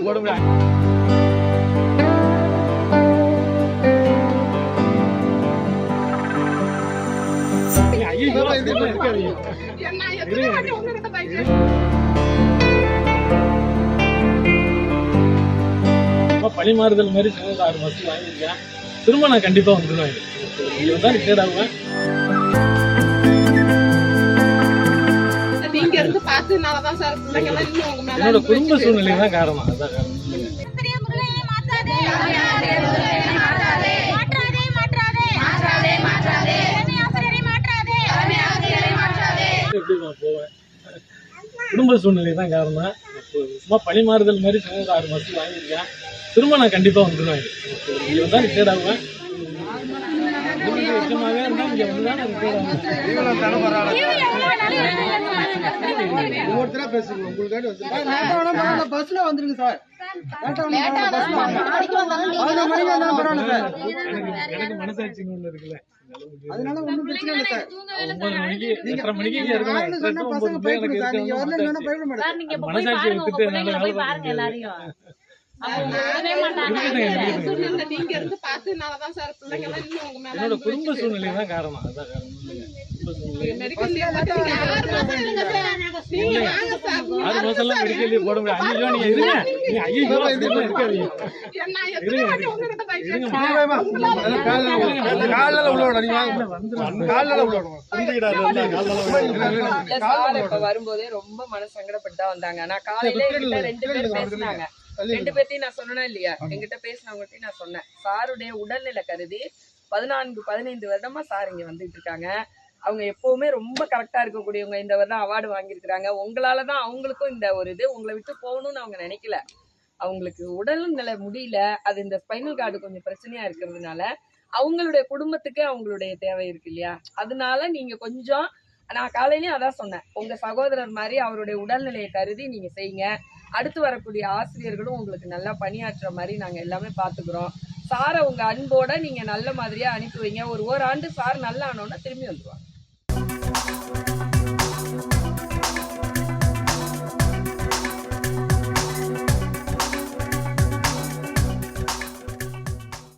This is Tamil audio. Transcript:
போட முடியாது. பணி மாறுதல் மாதிரி 6 மாசம் வாங்கிருக்கேன். திரும்ப நான் கண்டிப்பா வந்துடுவேன். இதுதான் ரிட்டேர்ட் ஆகுவேன். நீங்க இருந்து பார்த்ததுனாலதான் சார் பிள்ளைங்க எல்லாம் இன்னும் உங்க மேல என்னோட குடும்ப சூழ்நிலை தான் காரணம். அதான் காரணம். எப்படி நான் போவேன்? குடும்ப சூழ்நிலை தான் காரணம். சும்மா பணி மாறுதல் மாதிரி 6 மாசம் வாங்கிருக்கேன். திரும்ப நான் கண்டிப்பா வந்துடுவேன். இதுதான் ரிட்டேர்ட் ஆகுவேன். இஷ்டமாக இருந்தா இங்க வந்துதான் நான் ரிட்டேர்ட் ஆகுவேன். பஸ்ல வந்துருங்க சார். எனக்கு மனசாட்சின்னு ஒண்ணு இருக்குல்ல, அதனால ஒண்ணும் பிரச்சனை இல்லை சார். 9 மணிக்கு 8:30 மணிக்கு இங்க இருக்கணும். பசங்க பயப்படுங்க சார். நீங்க வரலன்னா பயப்பட மாட்டேன். மனசாட்சியை விட்டுட்டு என்னால வேலை பார்க்க முடியாது. நீங்க இருந்து பார்த்ததுனாலதான் சார் பிள்ளைங்க எல்லாம் இன்னும் உங்க மேல என்னோட குடும்ப சூழ்நிலை தான் காரணம். அதான் காரணம். குடும்ப சூழ்நிலை 6 மாசம் எல்லாம் மெடிக்கல் லீவ் போட முடியாது. ஐயோ நீங்க இருங்க. நீங்க ஐயோ இருக்காதீங்க. வரும்போதே ரொம்ப மனசங்கடப்பட்டு வந்தாங்க. நான் காலையில 2 பேர் பேசினாங்க. 2 பேர்த்தையும் நான் சொன்னேன் இல்லையா, எங்கிட்ட பேசினவங்ககிட்டையும் நான் சொன்னேன். சாருடைய உடல்நிலை கருதி 14-15 வருடமா சார் இங்க வந்துட்டு இருக்காங்க. அவங்க எப்பவுமே ரொம்ப கரெக்டா இருக்கக்கூடியவங்க. இந்த வருடம் அவார்டு வாங்கியிருக்கிறாங்க. உங்களாலதான் அவங்களுக்கும் இந்த ஒரு இது உங்களை விட்டு போகணும்னு அவங்க நினைக்கல. அவங்களுக்கு உடல்நிலை முடியல. அது இந்த ஸ்பைனல் கார்டு கொஞ்சம் பிரச்சனையா இருக்கிறதுனால அவங்களுடைய குடும்பத்துக்கு அவங்களுடைய தேவை இருக்கு இல்லையா, அதனால நீங்க கொஞ்சம், நான் காலையிலயும் அதான் சொன்னேன், உங்க சகோதரர் மாதிரி அவருடைய உடல்நிலையை கருதி நீங்க செய்யுங்க. அடுத்து வரக்கூடிய ஆசிரியர்களும் உங்களுக்கு நல்லா பணியாற்றுற மாதிரி நாங்க எல்லாமே பாத்துக்கிறோம். சாரை உங்க அன்போட நீங்க நல்ல மாதிரியா அனுப்பி வைங்க. ஒரு ஆண்டு சார் நல்லா ஆனோன்னா திரும்பி வந்துருவாங்க.